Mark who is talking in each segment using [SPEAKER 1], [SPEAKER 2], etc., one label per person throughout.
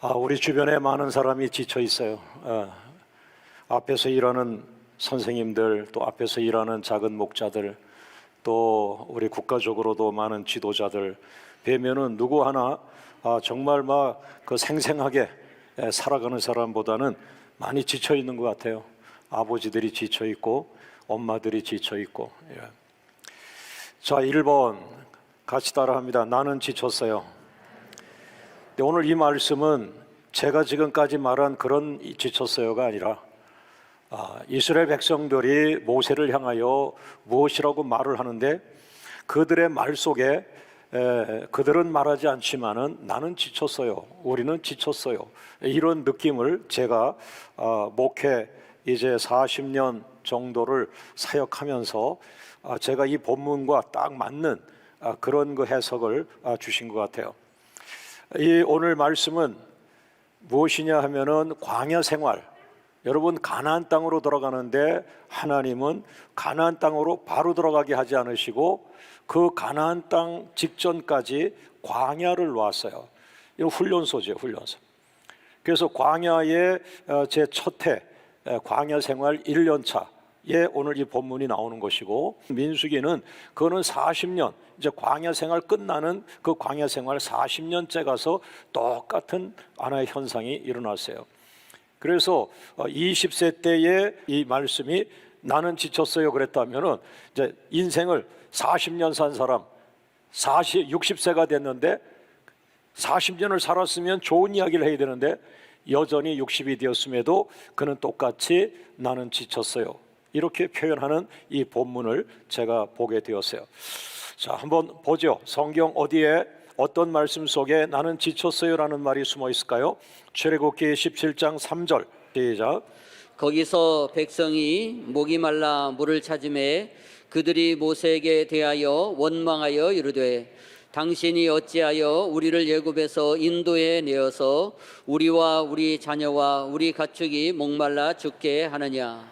[SPEAKER 1] 우리 주변에 많은 사람이 지쳐 있어요. 앞에서 일하는 선생님들, 또 앞에서 일하는 작은 목자들, 또 우리 국가적으로도 많은 지도자들 뵈면은 누구 하나 정말 막 그 생생하게 살아가는 사람보다는 많이 지쳐 있는 것 같아요. 아버지들이 지쳐 있고 엄마들이 지쳐 있고. 자, 1번 같이 따라합니다. 나는 지쳤어요. 근데 오늘 이 말씀은 제가 지금까지 말한 그런 지쳤어요가 아니라 이스라엘 백성들이 모세를 향하여 무엇이라고 말을 하는데 그들의 말 속에 그들은 말하지 않지만은 나는 지쳤어요, 우리는 지쳤어요, 이런 느낌을 제가 목회 이제 40년 정도를 사역하면서 제가 이 본문과 딱 맞는 그런 그 해석을 주신 것 같아요. 이 오늘 말씀은 무엇이냐 하면은 광야 생활. 여러분, 가나안 땅으로 들어가는데 하나님은 가나안 땅으로 바로 들어가게 하지 않으시고 그 가나안 땅 직전까지 광야를 놓았어요. 이거 훈련소죠, 훈련소. 그래서 광야의 제 첫 해 광야 생활 1년 차에 오늘 이 본문이 나오는 것이고, 민수기는 그거는 40년 이제 광야 생활 끝나는 그 광야 생활 40년째 가서 똑같은 하나의 현상이 일어났어요. 그래서 20세 때에 이 말씀이 나는 지쳤어요 그랬다면은 이제 인생을 40년 산 사람 60세가 됐는데 40년을 살았으면 좋은 이야기를 해야 되는데 여전히 60이 되었음에도 그는 똑같이 나는 지쳤어요, 이렇게 표현하는 이 본문을 제가 보게 되었어요. 자, 한번 보죠. 성경 어디에 어떤 말씀 속에 나는 지쳤어요 라는 말이 숨어 있을까요? 출애굽기 17장 3절 시작.
[SPEAKER 2] 거기서 백성이 목이 말라 물을 찾음에 그들이 모세에게 대하여 원망하여 이르되 당신이 어찌하여 우리를 애굽에서 인도해 내어서 우리와 우리 자녀와 우리 가축이 목말라 죽게 하느냐.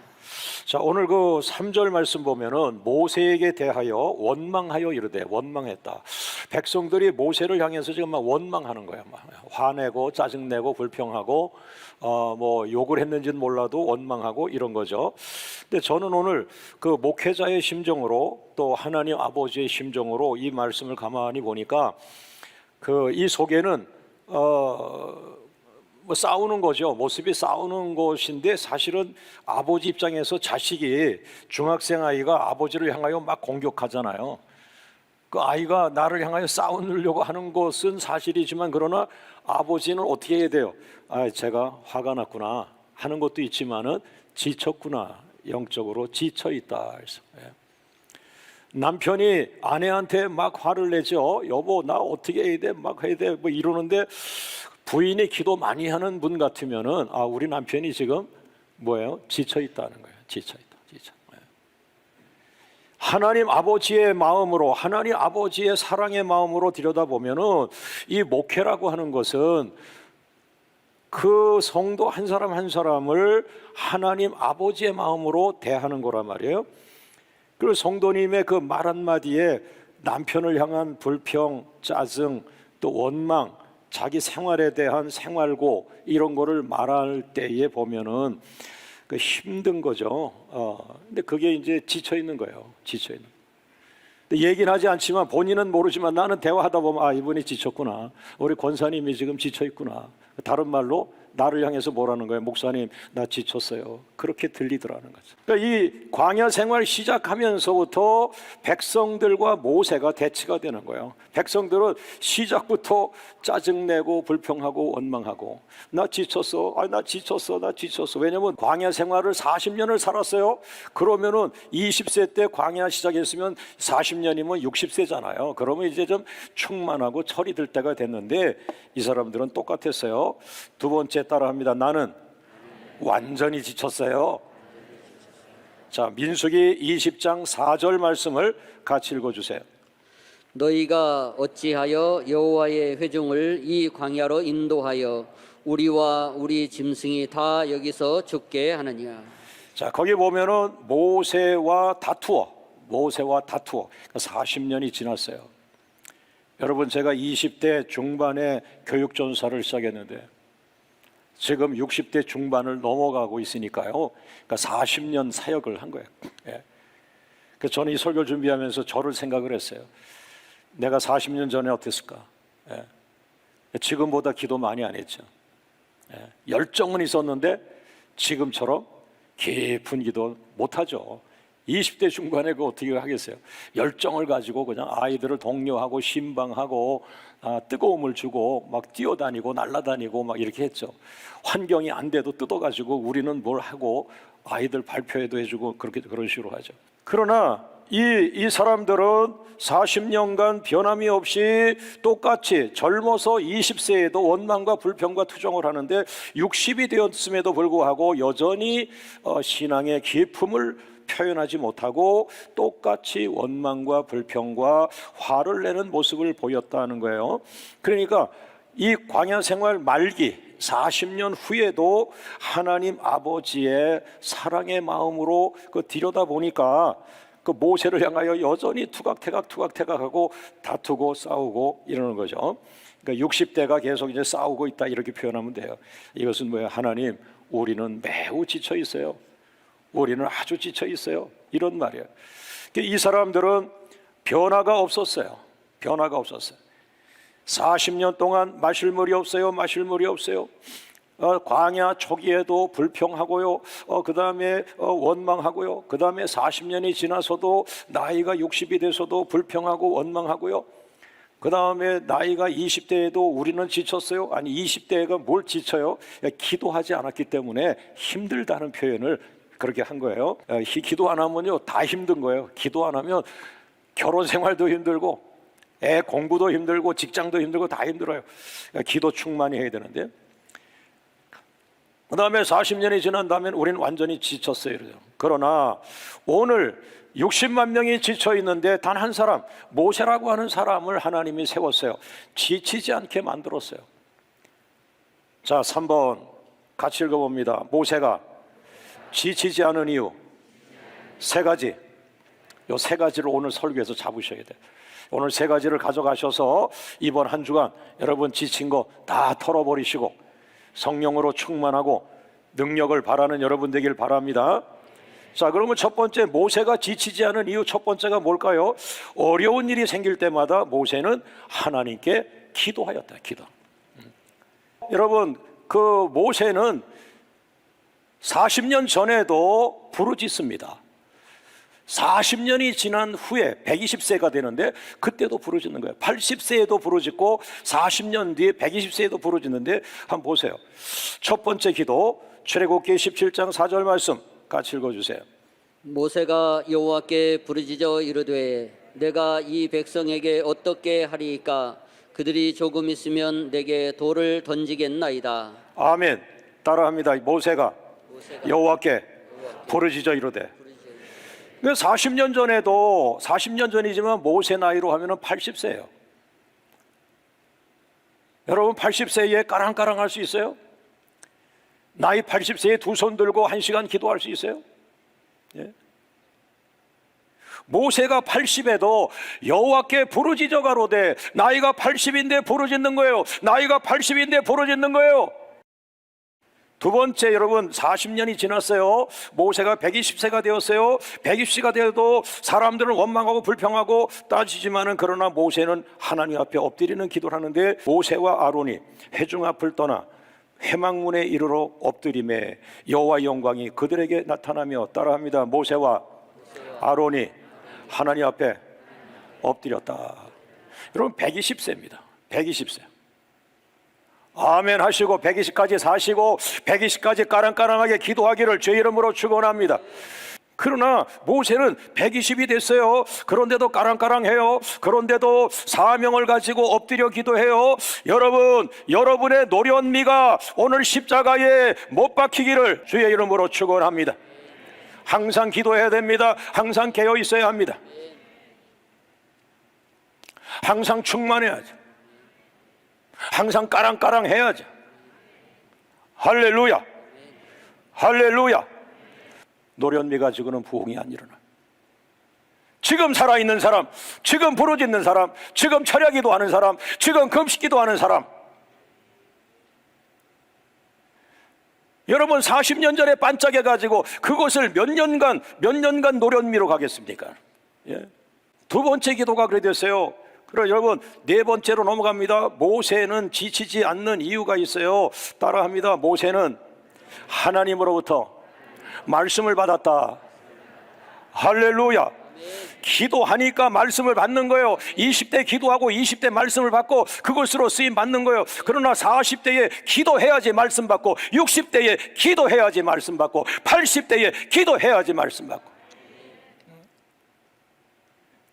[SPEAKER 1] 자, 오늘 그 3절 말씀 보면은 모세에게 대하여 원망하여 이르되, 원망했다. 백성들이 모세를 향해서 지금 막 원망하는 거예요. 막 화내고 짜증내고 불평하고 뭐 욕을 했는지는 몰라도 원망하고 이런 거죠. 근데 저는 오늘 그 목회자의 심정으로 또 하나님 아버지의 심정으로 이 말씀을 가만히 보니까 그 이 속에는 뭐 싸우는 거죠. 모습이 싸우는 것인데 사실은 아버지 입장에서 자식이, 중학생 아이가 아버지를 향하여 막 공격하잖아요. 그 아이가 나를 향하여 싸우려고 하는 것은 사실이지만 그러나 아버지는 어떻게 해야 돼요? 제가 화가 났구나 하는 것도 있지만은 지쳤구나, 영적으로 지쳐 있다. 그래서 남편이 아내한테 막 화를 내죠. 여보 나 어떻게 해야 돼? 막 해야 돼? 뭐 이러는데 부인이 기도 많이 하는 분 같으면은 우리 남편이 지금 뭐예요? 지쳐 있다는 거예요. 지쳐 있다. 지쳐. 하나님 아버지의 마음으로, 하나님 아버지의 사랑의 마음으로 들여다보면은 이 목회라고 하는 것은 그 성도 한 사람 한 사람을 하나님 아버지의 마음으로 대하는 거란 말이에요. 그리고 성도님의 그 말 한마디에 남편을 향한 불평, 짜증, 또 원망, 자기 생활에 대한 생활고 이런 거를 말할 때에 보면은 그 힘든 거죠. 근데 그게 이제 지쳐 있는 거예요. 지쳐 있는. 근데 얘기는 하지 않지만 본인은 모르지만 나는 대화하다 보면 이분이 지쳤구나. 우리 권사님이 지금 지쳐 있구나. 다른 말로 나를 향해서 뭐라는 거예요? 목사님 나 지쳤어요. 그렇게 들리더라는 거죠. 그러니까 이 광야 생활 시작하면서부터 백성들과 모세가 대치가 되는 거예요. 백성들은 시작부터 짜증내고 불평하고 원망하고 나 지쳤어. 나 지쳤어. 나 지쳤어. 왜냐하면 광야 생활을 40년을 살았어요. 그러면은 20세 때 광야 시작했으면 40년이면 60세잖아요. 그러면 이제 좀 충만하고 철이 들 때가 됐는데 이 사람들은 똑같았어요. 두 번째 따라합니다. 나는 완전히 지쳤어요. 자, 민수기 20장 4절 말씀을 같이 읽어주세요.
[SPEAKER 2] 너희가 어찌하여 여호와의 회중을 이 광야로 인도하여 우리와 우리 짐승이 다 여기서 죽게 하느냐.
[SPEAKER 1] 자, 거기 보면은 모세와 다투어 40년이 지났어요. 여러분, 제가 20대 중반에 교육전사를 시작했는데 지금 60대 중반을 넘어가고 있으니까요. 그러니까 40년 사역을 한 거예요. 예. 그래서 저는 이 설교를 준비하면서 저를 생각을 했어요. 내가 40년 전에 어땠을까? 예. 지금보다 기도 많이 안 했죠. 예. 열정은 있었는데 지금처럼 깊은 기도 못하죠. 20대 중반에 그 어떻게 하겠어요? 열정을 가지고 그냥 아이들을 독려하고 신방하고 뜨거움을 주고 막 뛰어다니고 날아다니고 막 이렇게 했죠. 환경이 안 돼도 뜯어가지고 우리는 뭘 하고 아이들 발표회도 해주고 그런 식으로 하죠. 그러나 이 사람들은 40년간 변함이 없이 똑같이 젊어서 20세에도 원망과 불평과 투정을 하는데 60이 되었음에도 불구하고 여전히 신앙의 기품을 표현하지 못하고 똑같이 원망과 불평과 화를 내는 모습을 보였다는 거예요. 그러니까 이 광야 생활 말기 40년 후에도 하나님 아버지의 사랑의 마음으로 들여다 보니까 그 모세를 향하여 여전히 투각태각하고 다투고 싸우고 이러는 거죠. 그러니까 60대가 계속 이제 싸우고 있다 이렇게 표현하면 돼요. 이것은 뭐예요? 하나님, 우리는 매우 지쳐 있어요. 우리는 아주 지쳐 있어요. 이런 말이에요. 이 사람들은 변화가 없었어요. 변화가 없었어요. 40년 동안 마실 물이 없어요. 마실 물이 없어요. 광야 초기에도 불평하고요. 그 다음에 원망하고요. 그 다음에 40년이 지나서도 나이가 60이 돼서도 불평하고 원망하고요. 그 다음에 나이가 20대에도 우리는 지쳤어요. 아니 20대가 뭘 지쳐요? 기도하지 않았기 때문에 힘들다는 표현을 그렇게 한 거예요. 기도 안 하면요 다 힘든 거예요. 기도 안 하면 결혼 생활도 힘들고 애 공부도 힘들고 직장도 힘들고 다 힘들어요. 기도 충만히 해야 되는데, 그 다음에 40년이 지난 다음에 우리는 완전히 지쳤어요. 그러나 오늘 60만 명이 지쳐 있는데 단 한 사람, 모세라고 하는 사람을 하나님이 세웠어요. 지치지 않게 만들었어요. 자, 3번 같이 읽어봅니다. 모세가 지치지 않은 이유 세 가지. 요 세 가지를 오늘 설교에서 잡으셔야 돼요. 오늘 세 가지를 가져가셔서 이번 한 주간 여러분 지친 거 다 털어버리시고 성령으로 충만하고 능력을 바라는 여러분 되길 바랍니다. 자, 그러면 첫 번째, 모세가 지치지 않은 이유 첫 번째가 뭘까요? 어려운 일이 생길 때마다 모세는 하나님께 기도하였다. 기도. 여러분, 그 모세는 40년 전에도 부르짖습니다. 40년이 지난 후에 120세가 되는데 그때도 부르짖는 거예요. 80세에도 부르짖고 40년 뒤에 120세에도 부르짖는데 한번 보세요. 첫 번째 기도 출애굽기 17장 4절 말씀 같이 읽어주세요.
[SPEAKER 2] 모세가 여호와께 부르짖어 이르되 내가 이 백성에게 어떻게 하리이까? 그들이 조금 있으면 내게 돌을 던지겠나이다.
[SPEAKER 1] 아멘. 따라합니다. 모세가 여호와께 부르짖어 이르되. 40년 전에도 40년 전이지만 모세 나이로 하면 80세예요. 여러분 80세에 까랑까랑 할 수 있어요? 나이 80세에 두 손 들고 1시간 기도할 수 있어요? 예? 모세가 80에도 여호와께 부르짖어 가로되, 나이가 80인데 부르짖는 거예요. 나이가 80인데 부르짖는 거예요. 두 번째, 여러분 40년이 지났어요. 모세가 120세가 되었어요. 120세가 되어도 사람들은 원망하고 불평하고 따지지만은 그러나 모세는 하나님 앞에 엎드리는 기도를 하는데, 모세와 아론이 회중 앞을 떠나 회막문에 이르러 엎드림에 여호와의 영광이 그들에게 나타나며, 따라합니다. 모세와 아론이 하나님 앞에 엎드렸다. 여러분 120세입니다. 120세. 아멘 하시고 120까지 사시고 120까지 까랑까랑하게 기도하기를 주의 이름으로 축원합니다. 그러나 모세는 120이 됐어요. 그런데도 까랑까랑해요. 그런데도 사명을 가지고 엎드려 기도해요. 여러분, 여러분의 노련미가 오늘 십자가에 못 박히기를 주의 이름으로 축원합니다. 항상 기도해야 됩니다. 항상 깨어 있어야 합니다. 항상 충만해야죠. 항상 까랑까랑 해야죠. 할렐루야, 할렐루야. 노련미 가지고는 부흥이 안 일어나. 지금 살아있는 사람, 지금 부르짖는 사람, 지금 철야기도 하는 사람, 지금 금식기도 하는 사람, 여러분 40년 전에 반짝여 가지고 그것을 몇 년간 노련미로 가겠습니까? 예? 두 번째 기도가 그래 됐어요. 그럼 여러분 네 번째로 넘어갑니다. 모세는 지치지 않는 이유가 있어요. 따라합니다. 모세는 하나님으로부터 말씀을 받았다. 할렐루야. 기도하니까 말씀을 받는 거예요. 20대 기도하고 20대 말씀을 받고 그것으로 쓰임 받는 거예요. 그러나 40대에 기도해야지 말씀 받고, 60대에 기도해야지 말씀 받고, 80대에 기도해야지 말씀 받고.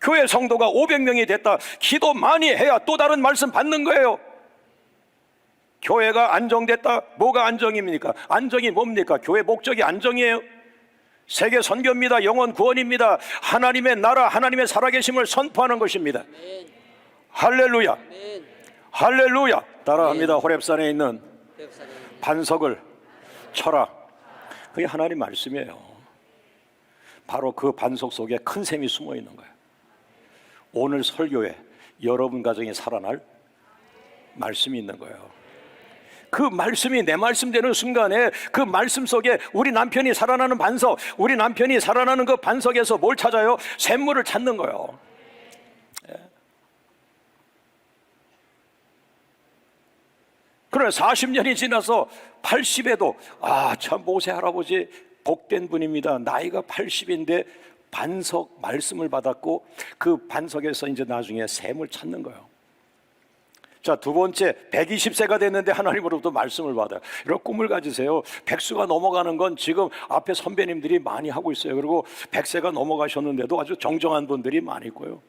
[SPEAKER 1] 교회 성도가 500명이 됐다. 기도 많이 해야 또 다른 말씀 받는 거예요. 교회가 안정됐다. 뭐가 안정입니까? 안정이 뭡니까? 교회 목적이 안정이에요. 세계 선교입니다. 영혼 구원입니다. 하나님의 나라, 하나님의 살아계심을 선포하는 것입니다. 할렐루야. 할렐루야. 따라합니다. 호렙산에 있는 반석을 쳐라. 그게 하나님 말씀이에요. 바로 그 반석 속에 큰 샘이 숨어 있는 거예요. 오늘 설교에 여러분 가정에 살아날 말씀이 있는 거예요. 그 말씀이 내 말씀 되는 순간에 그 말씀 속에 우리 남편이 살아나는 반석, 우리 남편이 살아나는 그 반석에서 뭘 찾아요? 샘물을 찾는 거예요. 그러나 40년이 지나서 80에도 참 모세 할아버지 복된 분입니다. 나이가 80인데 반석 말씀을 받았고 그 반석에서 이제 나중에 샘을 찾는 거예요. 자, 두 번째, 120세가 됐는데 하나님으로부터 말씀을 받아요. 이런 꿈을 가지세요. 백수가 넘어가는 건 지금 앞에 선배님들이 많이 하고 있어요. 그리고 100세가 넘어가셨는데도 아주 정정한 분들이 많이 있고요.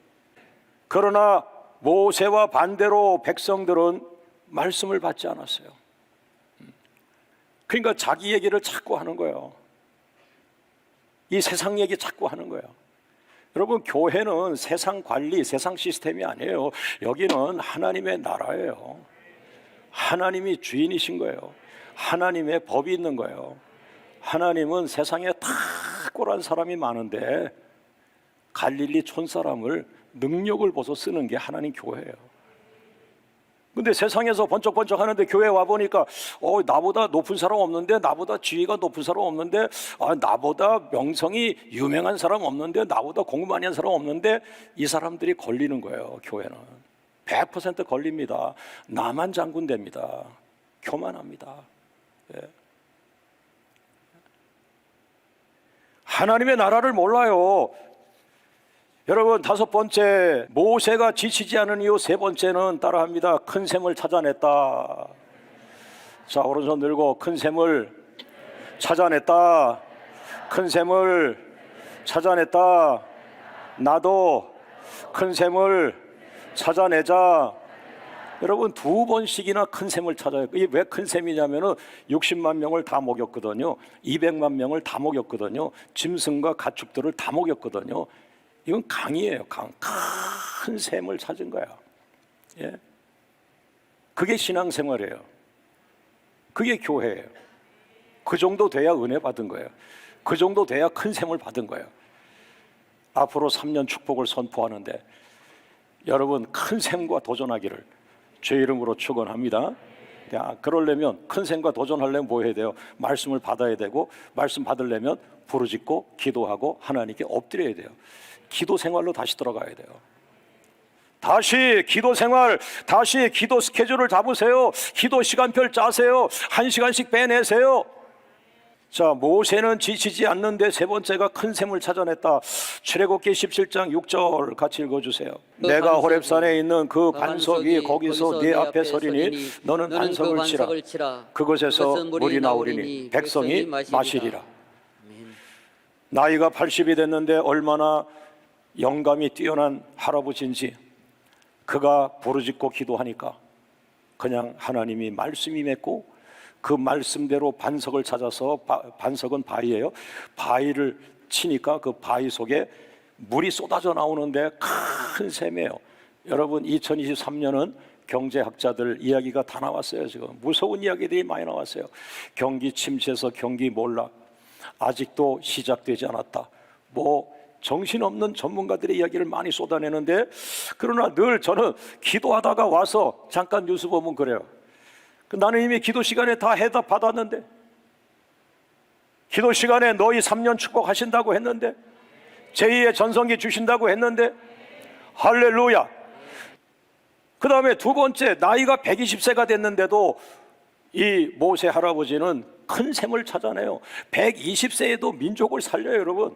[SPEAKER 1] 그러나 모세와 반대로 백성들은 말씀을 받지 않았어요. 그러니까 자기 얘기를 자꾸 하는 거예요. 이 세상 얘기 자꾸 하는 거예요. 여러분, 교회는 세상 관리, 세상 시스템이 아니에요. 여기는 하나님의 나라예요. 하나님이 주인이신 거예요. 하나님의 법이 있는 거예요. 하나님은 세상에 탁월한 사람이 많은데 갈릴리 촌사람을 능력을 보서 쓰는 게 하나님 교회예요. 근데 세상에서 번쩍번쩍 하는데 교회 와보니까 나보다 높은 사람 없는데, 나보다 지위가 높은 사람 없는데, 나보다 명성이 유명한 사람 없는데, 나보다 공부 많이 한 사람 없는데, 이 사람들이 걸리는 거예요. 교회는 100% 걸립니다. 나만 장군 됩니다. 교만합니다. 예. 하나님의 나라를 몰라요. 여러분, 다섯 번째, 모세가 지치지 않은 이유. 세 번째는 따라합니다. 큰 샘을 찾아냈다. 자, 오른손 들고 큰 샘을 찾아냈다. 큰 샘을 찾아냈다. 나도 큰 샘을 찾아내자. 여러분, 두 번씩이나 큰 샘을 찾아요. 이게 왜 큰 샘이냐면은 60만 명을 다 먹였거든요. 200만 명을 다 먹였거든요. 짐승과 가축들을 다 먹였거든요. 이건 강이에요. 강. 큰 샘을 찾은 거야. 예? 그게 신앙생활이에요. 그게 교회예요. 그 정도 돼야 은혜 받은 거예요. 그 정도 돼야 큰 샘을 받은 거예요. 앞으로 3년 축복을 선포하는데 여러분, 큰 샘과 도전하기를 제 이름으로 축원합니다. 그러려면, 큰 샘과 도전하려면 뭐 해야 돼요? 말씀을 받아야 되고, 말씀 받으려면 부르짖고 기도하고 하나님께 엎드려야 돼요. 기도 생활로 다시 들어가야 돼요. 다시 기도 생활, 다시 기도 스케줄을 잡으세요. 기도 시간표를 짜세요. 1시간씩 빼내세요. 자, 모세는 지치지 않는데 세 번째가 큰 샘을 찾아냈다. 출애굽기 17장 6절 같이 읽어주세요. 내가 호렙산에 있는 그 반석이 거기서 네 앞에 서리니 너는 반석을 치라. 그곳에서 물이 나오리니 백성이 마시리라. 나이가 80이 됐는데 얼마나 영감이 뛰어난 할아버지인지 그가 부르짖고 기도하니까 그냥 하나님이 말씀이 맺고 그 말씀대로 반석을 찾아서, 반석은 바위예요. 바위를 치니까 그 바위 속에 물이 쏟아져 나오는데 큰 샘이에요. 여러분, 2023년은 경제학자들 이야기가 다 나왔어요. 지금 무서운 이야기들이 많이 나왔어요. 경기 침체에서 경기 몰락, 아직도 시작되지 않았다. 정신없는 전문가들의 이야기를 많이 쏟아내는데, 그러나 늘 저는 기도하다가 와서 잠깐 뉴스 보면 그래요. 나는 이미 기도 시간에 다 해답 받았는데, 기도 시간에 너희 3년 축복하신다고 했는데, 제2의 전성기 주신다고 했는데, 할렐루야. 그 다음에 두 번째, 나이가 120세가 됐는데도 이 모세 할아버지는 큰 샘을 찾아내요. 120세에도 민족을 살려요, 여러분.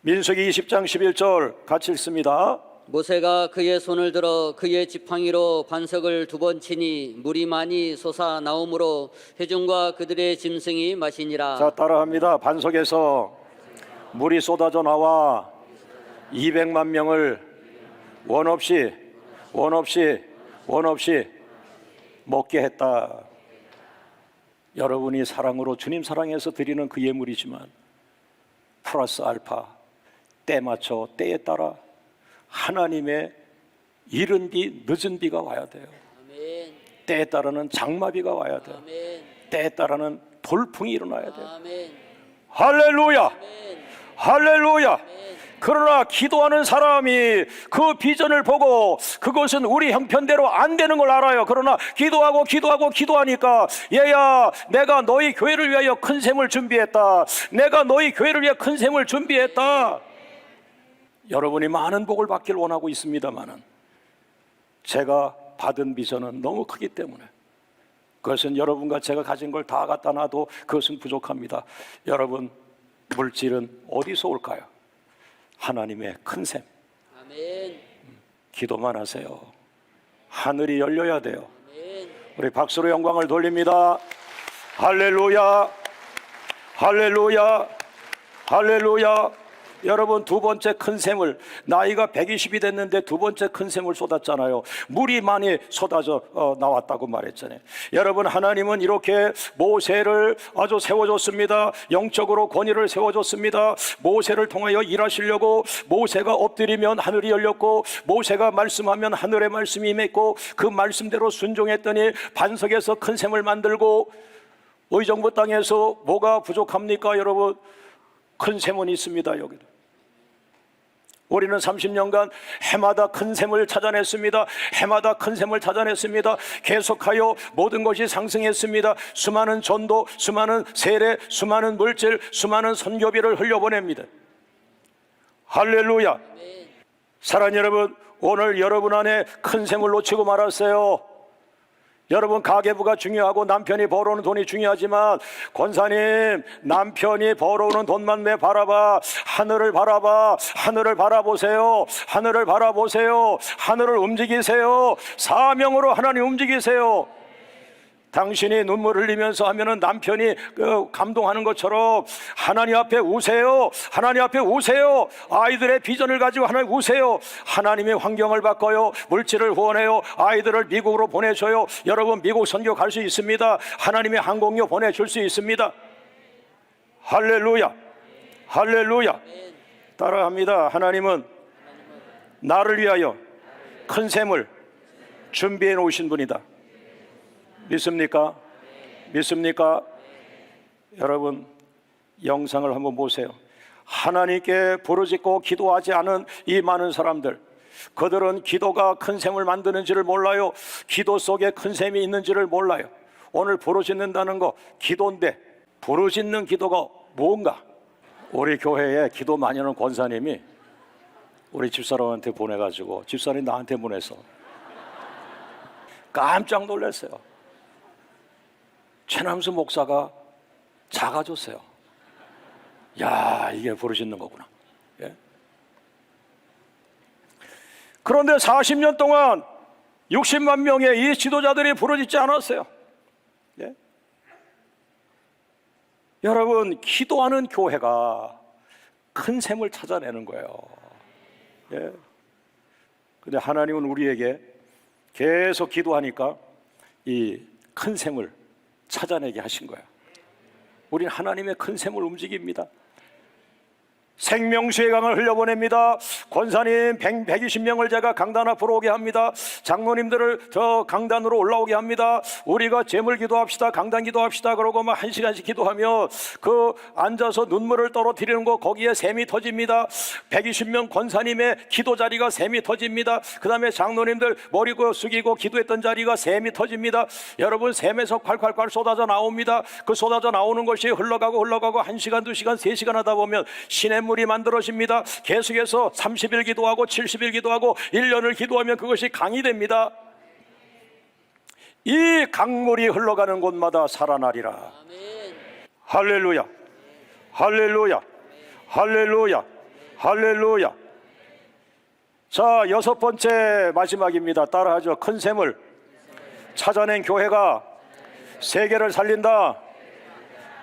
[SPEAKER 1] 민수기 20장 11절 같이 읽습니다.
[SPEAKER 2] 모세가 그의 손을 들어 그의 지팡이로 반석을 2번 치니 물이 많이 솟아 나오므로 회중과 그들의 짐승이 마시니라.
[SPEAKER 1] 자, 따라합니다. 반석에서 물이 쏟아져 나와 200만 명을 원 없이 먹게 했다. 여러분이 사랑으로 주님 사랑해서 드리는 그 예물이지만 플러스 알파, 때 맞춰 때에 따라 하나님의 이른 비 늦은 비가 와야 돼요.
[SPEAKER 2] 아멘.
[SPEAKER 1] 때에 따라는 장마비가 와야 돼요.
[SPEAKER 2] 아멘.
[SPEAKER 1] 때에 따라는 돌풍이 일어나야 돼요.
[SPEAKER 2] 아멘.
[SPEAKER 1] 할렐루야.
[SPEAKER 2] 아멘.
[SPEAKER 1] 할렐루야.
[SPEAKER 2] 아멘.
[SPEAKER 1] 그러나 기도하는 사람이 그 비전을 보고 그것은 우리 형편대로 안 되는 걸 알아요. 그러나 기도하니까, 얘야, 내가 너희 교회를 위하여 큰 샘을 준비했다. 내가 너희 교회를 위해 큰 샘을 준비했다. 여러분이 많은 복을 받길 원하고 있습니다만은 제가 받은 비전은 너무 크기 때문에 그것은 여러분과 제가 가진 걸 다 갖다 놔도 그것은 부족합니다. 여러분, 물질은 어디서 올까요? 하나님의 큰 샘.
[SPEAKER 2] 아멘.
[SPEAKER 1] 기도만 하세요. 하늘이 열려야 돼요.
[SPEAKER 2] 아멘.
[SPEAKER 1] 우리 박수로 영광을 돌립니다. 할렐루야. 할렐루야. 할렐루야. 여러분, 두 번째 큰 샘을, 나이가 120이 됐는데 두 번째 큰 샘을 쏟았잖아요. 물이 많이 쏟아져 나왔다고 말했잖아요. 여러분, 하나님은 이렇게 모세를 아주 세워줬습니다. 영적으로 권위를 세워줬습니다. 모세를 통하여 일하시려고, 모세가 엎드리면 하늘이 열렸고, 모세가 말씀하면 하늘의 말씀이 임했고, 그 말씀대로 순종했더니 반석에서 큰 샘을 만들고, 의정부 땅에서 뭐가 부족합니까, 여러분? 큰 샘은 있습니다. 여기도 우리는 30년간 해마다 큰 샘을 찾아냈습니다. 해마다 큰 샘을 찾아냈습니다. 계속하여 모든 것이 상승했습니다. 수많은 전도, 수많은 세례, 수많은 물질, 수많은 선교비를 흘려보냅니다. 할렐루야. 사랑하는 여러분, 오늘 여러분 안에 큰 샘을 놓치고 말았어요. 여러분, 가계부가 중요하고 남편이 벌어오는 돈이 중요하지만, 권사님, 남편이 벌어오는 돈만 왜 바라봐? 하늘을 바라봐. 하늘을 바라보세요. 하늘을 바라보세요. 하늘을 움직이세요. 사명으로 하나님 움직이세요. 당신이 눈물 흘리면서 하면은 남편이 감동하는 것처럼 하나님 앞에 우세요. 하나님 앞에 우세요. 아이들의 비전을 가지고 하나님 우세요. 하나님의 환경을 바꿔요. 물질을 후원해요. 아이들을 미국으로 보내줘요. 여러분, 미국 선교 갈 수 있습니다. 하나님의 항공료 보내줄 수 있습니다. 할렐루야. 할렐루야. 따라합니다. 하나님은 나를 위하여 큰 샘을 준비해 놓으신 분이다. 믿습니까? 믿습니까? 여러분, 영상을 한번 보세요. 하나님께 부르짖고 기도하지 않은 이 많은 사람들, 그들은 기도가 큰 샘을 만드는지를 몰라요. 기도 속에 큰 샘이 있는지를 몰라요. 오늘 부르짖는다는 거 기도인데, 부르짖는 기도가 뭔가? 우리 교회에 기도 많이 하는 권사님이 우리 집사람한테 보내가지고, 집사람이 나한테 보내서 깜짝 놀랐어요. 최남수 목사가 작아졌어요. 야, 이게 부르짖는 거구나. 예? 그런데 40년 동안 60만 명의 이 지도자들이 부르짖지 않았어요. 예? 여러분, 기도하는 교회가 큰 샘을 찾아내는 거예요. 예? 근데 하나님은 우리에게 계속 기도하니까 이 큰 샘을 찾아내게 하신 거예요. 우리는 하나님의 큰 샘을 움직입니다. 생명수의 강을 흘려보냅니다. 권사님 120명을 제가 강단 앞으로 오게 합니다. 장로님들을 저 강단으로 올라오게 합니다. 우리가 제물 기도합시다, 강단 기도합시다 그러고 막 1시간씩 기도하며 그 앉아서 눈물을 떨어뜨리는 거 거기에 샘이 터집니다. 120명 권사님의 기도 자리가 샘이 터집니다. 그 다음에 장로님들 머리 숙이고 기도했던 자리가 샘이 터집니다. 여러분, 샘에서 콸콸콸 쏟아져 나옵니다. 그 쏟아져 나오는 것이 흘러가고 1시간, 2시간, 3시간 하다 보면 신의 물이 만들어집니다. 계속해서 30일 기도하고 70일 기도하고 1년을 기도하면 그것이 강이 됩니다. 이 강물이 흘러가는 곳마다 살아나리라.
[SPEAKER 2] 아멘.
[SPEAKER 1] 할렐루야, 할렐루야, 할렐루야, 할렐루야. 자, 6번째 마지막입니다. 따라하죠. 큰 샘을 찾아낸 교회가 세계를 살린다.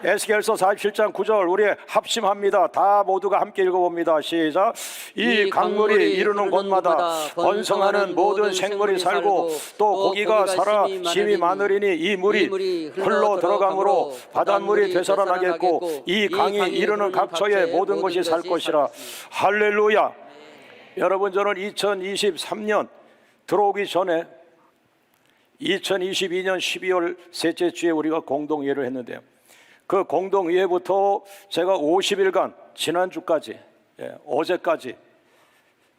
[SPEAKER 1] 에스겔서 47장 9절 우리 합심합니다. 다 모두가 함께 읽어봅니다. 시작. 이 강물이 이르는 곳마다 번성하는 모든 생물이 살고 또 고기가 살아 힘이 많으리니 이 물이 흘러 들어가므로 바닷물이 되살아나겠고 이 강이 이르는 각처의 모든 것이 살 것이라. 할렐루야. 여러분, 저는 2023년 들어오기 전에 2022년 12월 셋째 주에 우리가 공동회의를 했는데요, 그 공동회의부터 제가 50일간 지난주까지, 어제까지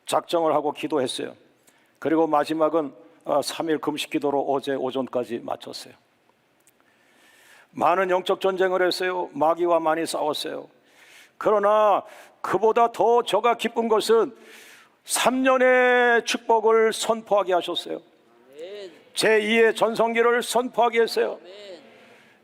[SPEAKER 1] 작정을 하고 기도했어요. 그리고 마지막은 3일 금식 기도로 어제 오전까지 마쳤어요. 많은 영적 전쟁을 했어요. 마귀와 많이 싸웠어요. 그러나 그보다 더 저가 기쁜 것은 3년의 축복을 선포하게 하셨어요. 제2의 전성기를 선포하게 했어요.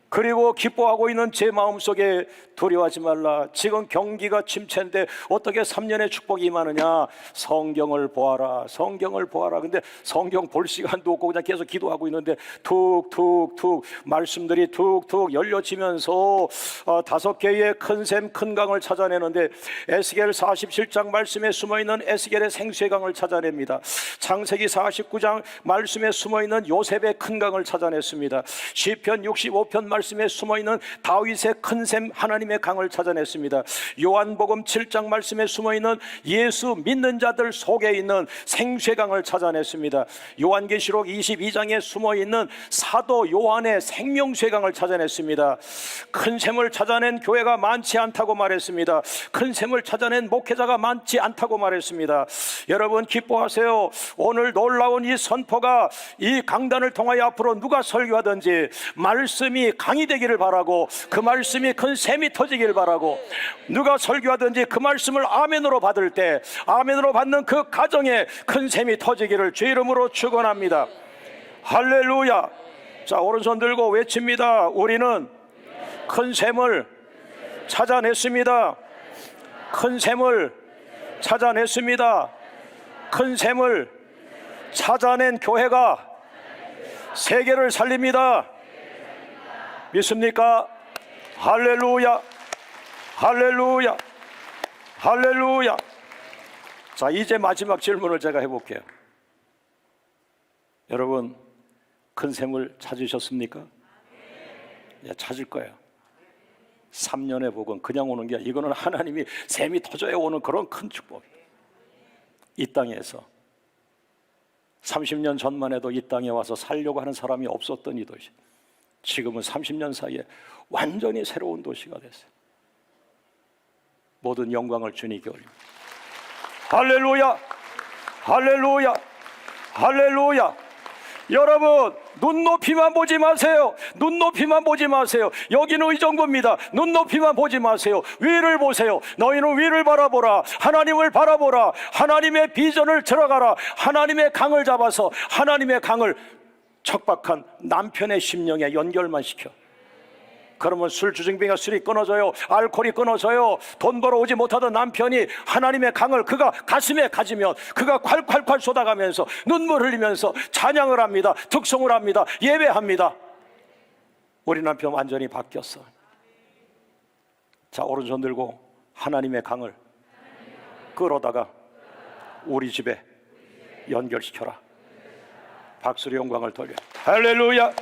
[SPEAKER 1] 그리고 기뻐하고 있는 제 마음속에 두려워하지 말라. 지금 경기가 침체인데 어떻게 3년의 축복이 임하느냐. 성경을 보아라, 성경을 보아라. 근데 성경 볼 시간도 없고 그냥 계속 기도하고 있는데 툭툭툭 말씀들이 툭툭 열려지면서 5개의 큰 샘, 큰 강을 찾아내는데 에스겔 47장 말씀에 숨어있는 에스겔의 생수의 강을 찾아냅니다. 창세기 49장 말씀에 숨어있는 요셉의 큰 강을 찾아냈습니다. 시편 65편 말씀에 숨어있는 다윗의 큰 샘 하나님의 강을 찾아냈습니다. 요한복음 7장 말씀에 숨어있는 예수 믿는 자들 속에 있는 생수의 강을 찾아냈습니다. 요한계시록 22장에 숨어있는 사도 요한의 생명수의 강을 찾아냈습니다. 큰 샘을 찾아낸 교회가 많지 않다고 말했습니다. 큰 샘을 찾아낸 목회자가 많지 않다고 말했습니다. 여러분, 기뻐하세요. 오늘 놀라운 이 선포가 이 강단을 통하여 앞으로 누가 설교하든지 말씀이 강이 되기를 바라고, 그 말씀이 큰 샘이 터지기를 바라고, 누가 설교하든지 그 말씀을 아멘으로 받을 때 아멘으로 받는 그 가정에 큰 샘이 터지기를 주 이름으로 축원합니다. 할렐루야. 자, 오른손 들고 외칩니다. 우리는 큰 샘을 찾아냈습니다. 큰 샘을 찾아냈습니다. 큰 샘을 찾아낸 교회가 세계를 살립니다. 믿습니까? 할렐루야, 할렐루야, 할렐루야. 자, 이제 마지막 질문을 제가 해볼게요. 여러분, 큰 샘을 찾으셨습니까? 예, 찾을 거예요. 3년의 복은 그냥 오는 게 아니라 이거는 하나님이 샘이 터져야 오는 그런 큰 축복이에요. 이 땅에서 30년 전만 해도 이 땅에 와서 살려고 하는 사람이 없었던 이 도시, 지금은 30년 사이에 완전히 새로운 도시가 됐어요. 모든 영광을 주님께 올립니다. 할렐루야, 할렐루야, 할렐루야. 여러분, 눈높이만 보지 마세요. 눈높이만 보지 마세요. 여기는 의정부입니다. 눈높이만 보지 마세요. 위를 보세요. 너희는 위를 바라보라. 하나님을 바라보라. 하나님의 비전을 들어가라. 하나님의 강을 잡아서 하나님의 강을 척박한 남편의 심령에 연결만 시켜. 그러면 술 주정뱅이가 술이 끊어져요. 알코올이 끊어져요. 돈 벌어오지 못하던 남편이 하나님의 강을 그가 가슴에 가지면 그가 콸콸콸 쏟아가면서 눈물 흘리면서 찬양을 합니다. 특송을 합니다. 예배합니다. 우리 남편 완전히 바뀌었어. 자, 오른손 들고 하나님의 강을 끌어다가 우리 집에 연결시켜라. 박수로 영광을 돌려. 할렐루야.